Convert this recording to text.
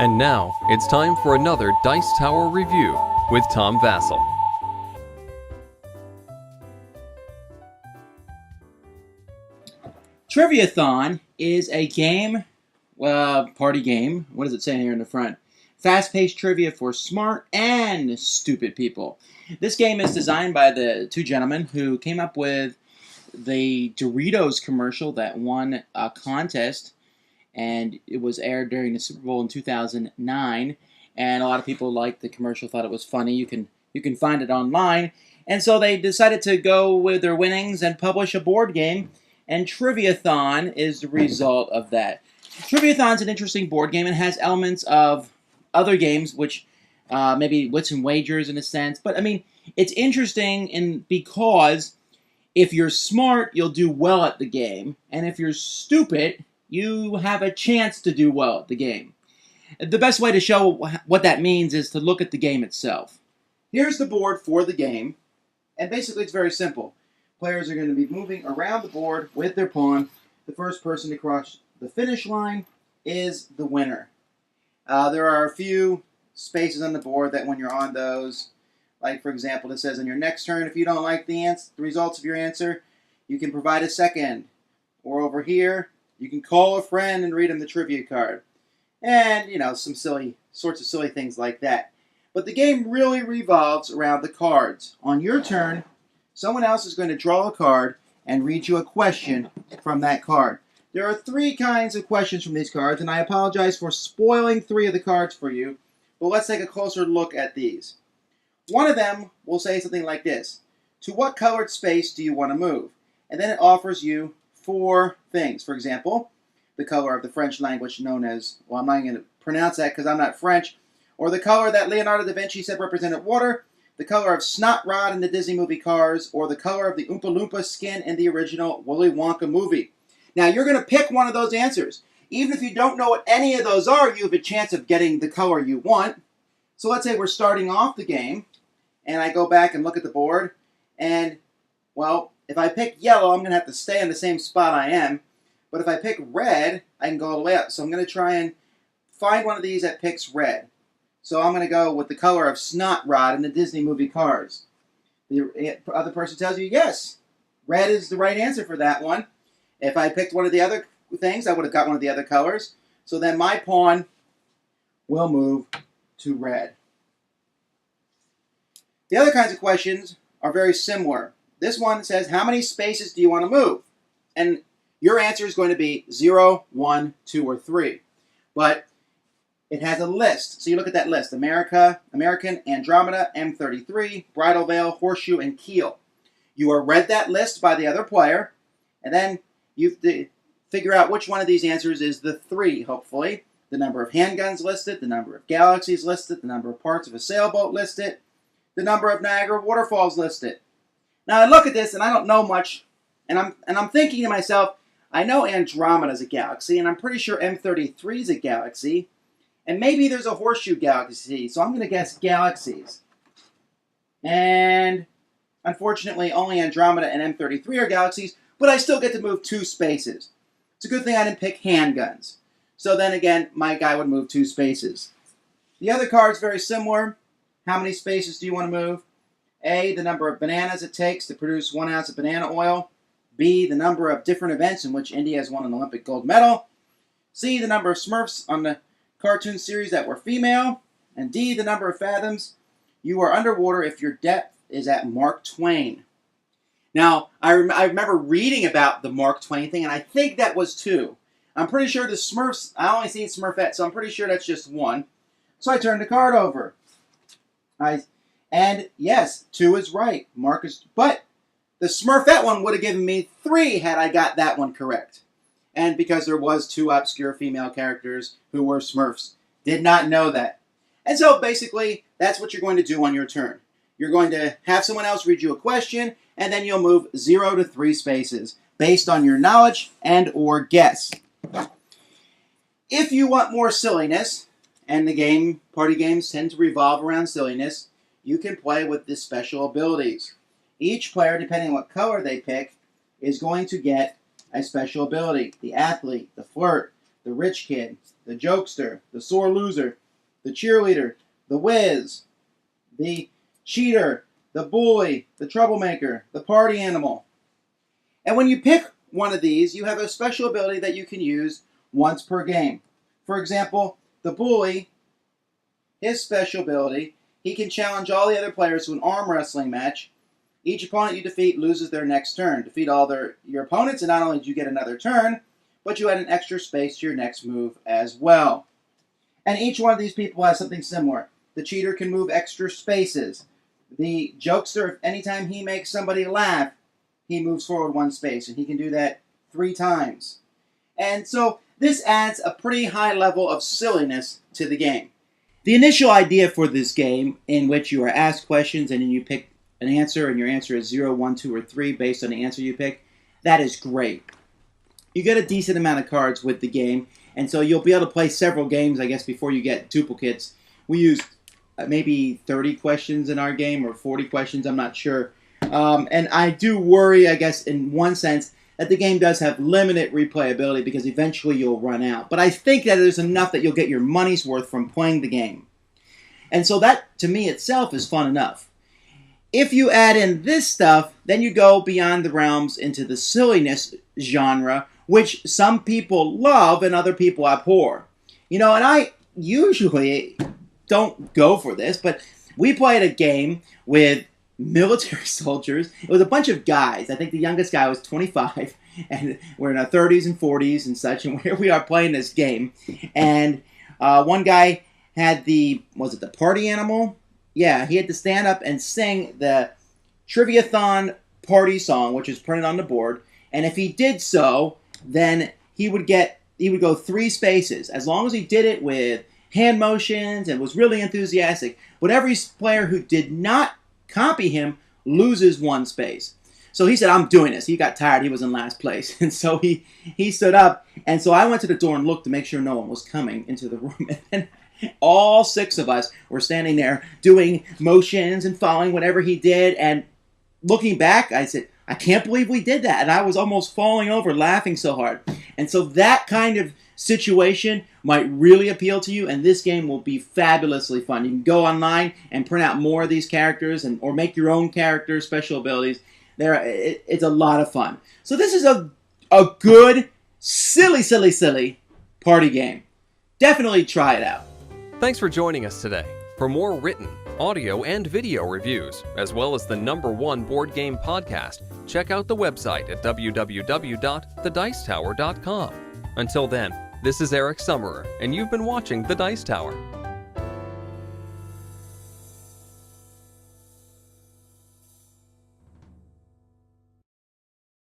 And now, it's time for another Dice Tower review with Tom Vasel. Triviathon is a game, party game. What does it say here in the front? Fast-paced trivia for smart and stupid people. This game is designed by the two gentlemen who came up with the Doritos commercial that won a contest, and it was aired during the Super Bowl in 2009. And a lot of people liked the commercial, thought it was funny. You can find it online, and so they decided to go with their winnings and publish a board game. And Triviathon is the result of that. Triviathon's an interesting board game and has elements of other games, which maybe wits and wagers in a sense. But I mean, it's interesting because if you're smart, you'll do well at the game, and if you're stupid, you have a chance to do well at the game. The best way to show what that means is to look at the game itself. Here's the board for the game, and basically it's very simple. Players are going to be moving around the board with their pawn. The first person to cross the finish line is the winner. There are a few spaces on the board that when you're on those, like for example, it says on your next turn, if you don't like the results of your answer, you can provide a second. Or over here, you can call a friend and read them the trivia card. And, some sorts of silly things like that. But the game really revolves around the cards. On your turn, someone else is going to draw a card and read you a question from that card. There are three kinds of questions from these cards, and I apologize for spoiling three of the cards for you, but let's take a closer look at these. One of them will say something like this: to what colored space do you want to move? And then it offers you four things. For example, the color of the French language known as, well, I'm not going to pronounce that because I'm not French, or the color that Leonardo da Vinci said represented water, the color of Snot Rod in the Disney movie Cars, or the color of the Oompa Loompa skin in the original Willy Wonka movie. Now, you're going to pick one of those answers. Even if you don't know what any of those are, you have a chance of getting the color you want. So let's say we're starting off the game, and I go back and look at the board, and, well, if I pick yellow, I'm going to have to stay in the same spot I am. But if I pick red, I can go all the way up. So I'm going to try and find one of these that picks red. So I'm going to go with the color of Snot Rod in the Disney movie Cars. The other person tells you, yes, red is the right answer for that one. If I picked one of the other things, I would have got one of the other colors. So then my pawn will move to red. The other kinds of questions are very similar. This one says, how many spaces do you want to move? And your answer is going to be 0, 1, 2, or 3. But it has a list. So you look at that list: American, Andromeda, M33, Bridal Veil, Horseshoe, and Keel. You are read that list by the other player, and then you figure out which one of these answers is the 3, hopefully. The number of handguns listed, the number of galaxies listed, the number of parts of a sailboat listed, the number of Niagara waterfalls listed. Now I look at this and I don't know much, and I'm thinking to myself, I know Andromeda is a galaxy, and I'm pretty sure M33 is a galaxy. And maybe there's a horseshoe galaxy, so I'm going to guess galaxies. And unfortunately, only Andromeda and M33 are galaxies, but I still get to move 2 spaces. It's a good thing I didn't pick handguns. So then again, my guy would move 2 spaces. The other card's very similar. How many spaces do you want to move? A, the number of bananas it takes to produce 1 ounce of banana oil. B, the number of different events in which India has won an Olympic gold medal. C, the number of Smurfs on the cartoon series that were female. And D, the number of fathoms you are underwater if your depth is at Mark Twain. Now, I remember reading about the Mark Twain thing, and I think that was 2. I'm pretty sure the Smurfs, I only seen Smurfette, so I'm pretty sure that's just 1. So I turned the card over. And yes, 2 is right. But the Smurfette one would have given me 3 had I got that one correct. And because there was 2 obscure female characters who were Smurfs. Did not know that. And so basically, that's what you're going to do on your turn. You're going to have someone else read you a question, and then you'll move 0 to 3 spaces based on your knowledge and or guess. If you want more silliness, and party games tend to revolve around silliness, you can play with the special abilities. Each player, depending on what color they pick, is going to get a special ability. The athlete, the flirt, the rich kid, the jokester, the sore loser, the cheerleader, the whiz, the cheater, the bully, the troublemaker, the party animal. And when you pick one of these, you have a special ability that you can use once per game. For example, the bully, his special ability, he can challenge all the other players to an arm wrestling match. Each opponent you defeat loses their next turn. Defeat all your opponents, and not only do you get another turn, but you add an extra space to your next move as well. And each one of these people has something similar. The cheater can move extra spaces. The jokester, anytime he makes somebody laugh, he moves forward one space, and he can do that 3 times. And so this adds a pretty high level of silliness to the game. The initial idea for this game, in which you are asked questions and then you pick an answer, and your answer is 0, 1, 2, or 3 based on the answer you pick, that is great. You get a decent amount of cards with the game, and so you'll be able to play several games, I guess, before you get duplicates. We used maybe 30 questions in our game, or 40 questions, I'm not sure. And I do worry, I guess, in one sense, that the game does have limited replayability because eventually you'll run out. But I think that there's enough that you'll get your money's worth from playing the game. And so that, to me itself, is fun enough. If you add in this stuff, then you go beyond the realms into the silliness genre, which some people love and other people abhor. And I usually don't go for this, but we played a game with military soldiers. It was a bunch of guys. I think the youngest guy was 25, and we're in our 30s and 40s and such, and here we are playing this game. And one guy had was it the party animal? Yeah, he had to stand up and sing the Triviathon party song, which is printed on the board. And if he did so, then he would go 3 spaces. As long as he did it with hand motions and was really enthusiastic. But every player who did not copy him loses 1 space. So he said, I'm doing this. He got tired. He was in last place. And so he stood up. And so I went to the door and looked to make sure no one was coming into the room. And all 6 of us were standing there doing motions and following whatever he did. And looking back, I said, I can't believe we did that. And I was almost falling over laughing so hard. And so that kind of situation might really appeal to you, and this game will be fabulously fun. You can go online and print out more of these characters or make your own characters, special abilities. It's a lot of fun. So this is a good, silly party game. Definitely try it out. Thanks for joining us today. For more written, audio, and video reviews, as well as the #1 board game podcast, check out the website at www.thedicetower.com. Until then, this is Eric Summerer, and you've been watching The Dice Tower.